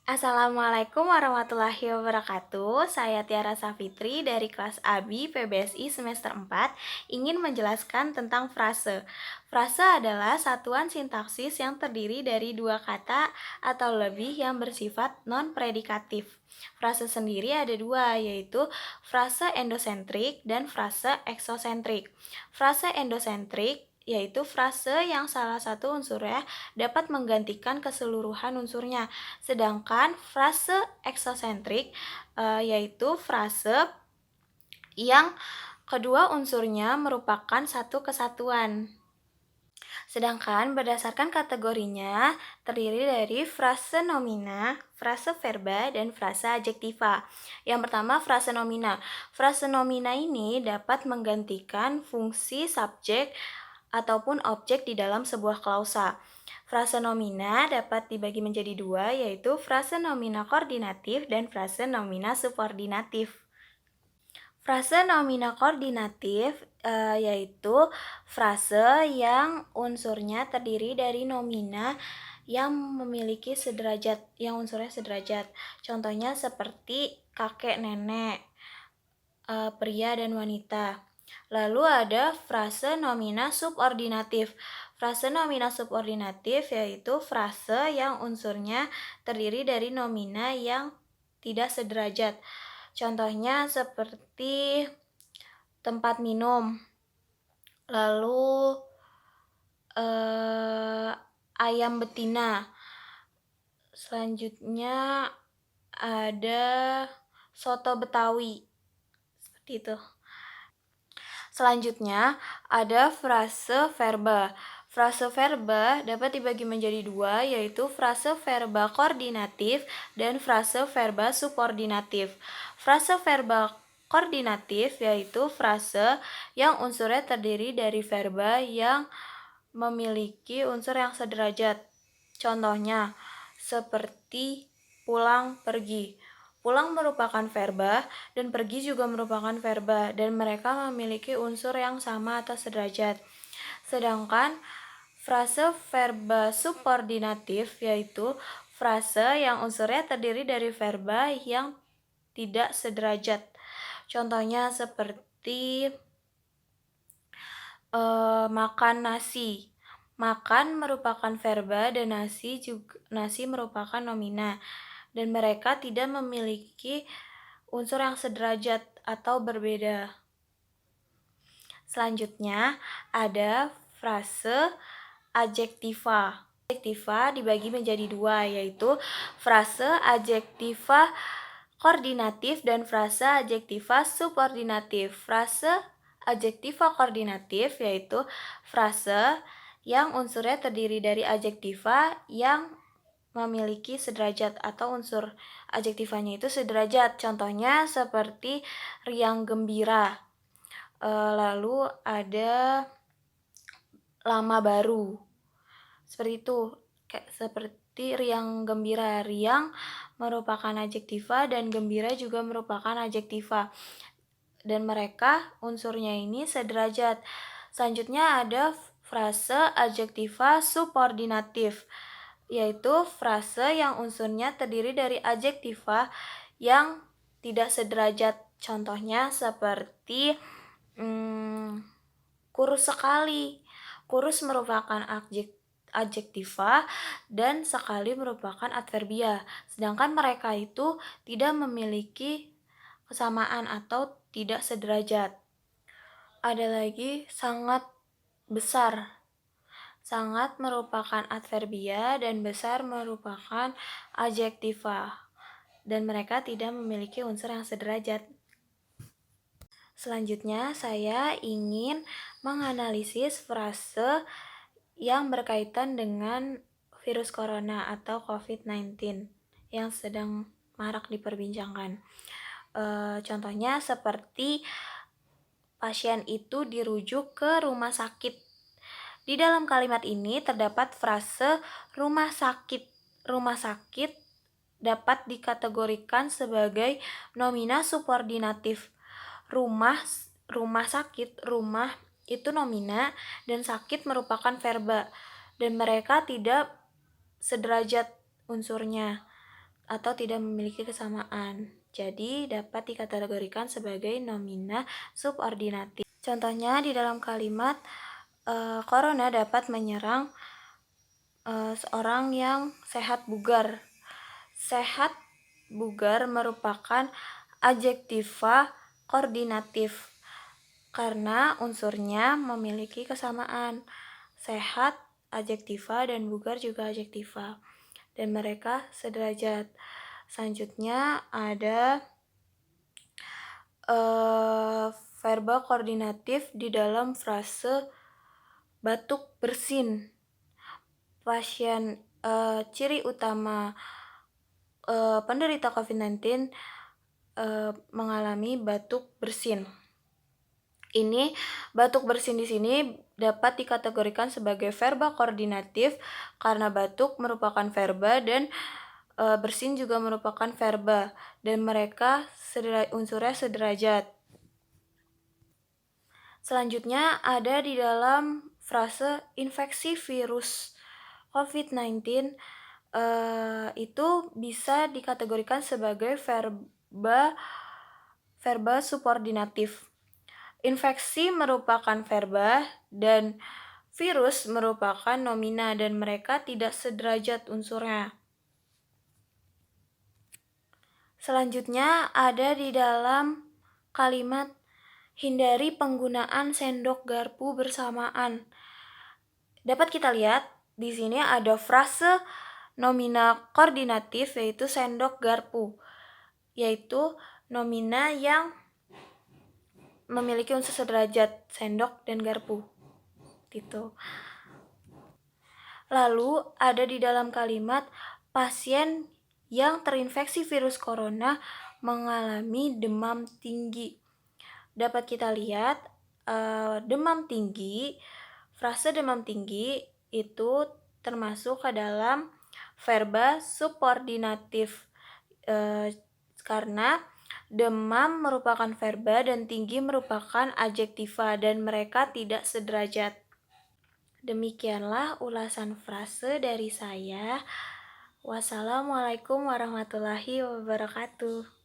Assalamualaikum warahmatullahi wabarakatuh. Saya Tiara Safitri dari kelas AB PBSI semester 4 ingin menjelaskan tentang frase. Frase adalah satuan sintaksis yang terdiri dari dua kata atau lebih yang bersifat non-predikatif. Frase sendiri ada dua, yaitu frase endosentrik dan frase eksosentrik. Frase endosentrik yaitu frase yang salah satu unsurnya dapat menggantikan keseluruhan unsurnya. Sedangkan frase eksosentrik yaitu frase yang kedua unsurnya merupakan satu kesatuan. Sedangkan berdasarkan kategorinya terdiri dari frase nomina, frase verba, dan frase adjektiva. Yang pertama frase nomina. Frase nomina ini dapat menggantikan fungsi subjek ataupun objek di dalam sebuah klausa. Frase nomina dapat dibagi menjadi dua, yaitu frase nomina koordinatif dan frase nomina subordinatif. Frase nomina koordinatif yaitu frase yang unsurnya terdiri dari nomina yang memiliki sederajat, yang unsurnya sederajat. Contohnya seperti kakek, nenek, pria dan wanita. Lalu ada frase nomina subordinatif. Frase nomina subordinatif yaitu frase yang unsurnya terdiri dari nomina yang tidak sederajat. Contohnya seperti tempat minum, lalu ayam betina. Selanjutnya ada soto Betawi. Seperti itu. Selanjutnya ada frase verba. Frase verba dapat dibagi menjadi dua, yaitu frase verba koordinatif dan frase verba subordinatif. Frase verba koordinatif yaitu frase yang unsurnya terdiri dari verba yang memiliki unsur yang sederajat. Contohnya seperti pulang, pergi. Pulang merupakan verba dan pergi juga merupakan verba dan mereka memiliki unsur yang sama atau sederajat. Sedangkan frase verba subordinatif yaitu frase yang unsurnya terdiri dari verba yang tidak sederajat. Contohnya seperti makan nasi. Makan merupakan verba dan nasi merupakan nomina dan mereka tidak memiliki unsur yang sederajat atau berbeda. Selanjutnya ada frase adjektiva. Adjektiva dibagi menjadi dua, yaitu frase adjektiva koordinatif dan frase adjektiva subordinatif. Frase adjektiva koordinatif yaitu frase yang unsurnya terdiri dari adjektiva yang memiliki sederajat atau unsur adjektivanya itu sederajat. Contohnya seperti riang gembira. Lalu ada lama baru. Seperti itu. Seperti riang gembira. Riang merupakan adjektiva dan gembira juga merupakan adjektiva. Dan mereka unsurnya ini sederajat. Selanjutnya ada frase adjektiva subordinatif, yaitu frase yang unsurnya terdiri dari adjektiva yang tidak sederajat. Contohnya seperti kurus sekali. Kurus merupakan adjektiva dan sekali merupakan adverbia. Sedangkan mereka itu tidak memiliki kesamaan atau tidak sederajat. Ada lagi sangat besar. Sangat merupakan adverbia dan besar merupakan adjektiva. Dan mereka tidak memiliki unsur yang sederajat. Selanjutnya saya ingin menganalisis frase yang berkaitan dengan virus corona atau COVID-19 yang sedang marak diperbincangkan. Contohnya seperti pasien itu dirujuk ke rumah sakit. Di dalam kalimat ini terdapat frase rumah sakit. Rumah sakit dapat dikategorikan sebagai nomina subordinatif. Rumah sakit, rumah itu nomina dan sakit merupakan verba dan mereka tidak sederajat unsurnya. atau tidak memiliki kesamaan. Jadi dapat dikategorikan sebagai nomina subordinatif. Contohnya di dalam kalimat corona dapat menyerang seorang yang sehat bugar. Sehat bugar merupakan adjektiva koordinatif karena unsurnya memiliki kesamaan. Sehat adjektiva dan bugar juga adjektiva, dan mereka sederajat. Selanjutnya ada verba koordinatif di dalam frase batuk bersin. Pasien ciri utama penderita COVID-19 mengalami batuk bersin. Ini batuk bersin di sini dapat dikategorikan sebagai verba koordinatif karena batuk merupakan verba dan bersin juga merupakan verba, dan mereka unsurnya sederajat. Selanjutnya ada di dalam frase infeksi virus COVID-19 itu bisa dikategorikan sebagai verba subordinatif. Infeksi merupakan verba dan virus merupakan nomina, dan mereka tidak sederajat unsurnya. Selanjutnya ada di dalam kalimat hindari penggunaan sendok garpu bersamaan. Dapat kita lihat di sini ada frase nomina koordinatif yaitu sendok garpu, yaitu nomina yang memiliki unsur sederajat sendok dan garpu gitu. Lalu ada di dalam kalimat pasien yang terinfeksi virus corona mengalami demam tinggi. Dapat kita lihat demam tinggi, frase demam tinggi itu termasuk ke dalam verba subordinatif karena demam merupakan verba dan tinggi merupakan adjektiva, dan mereka tidak sederajat. Demikianlah ulasan frase dari saya. Wassalamualaikum warahmatullahi wabarakatuh.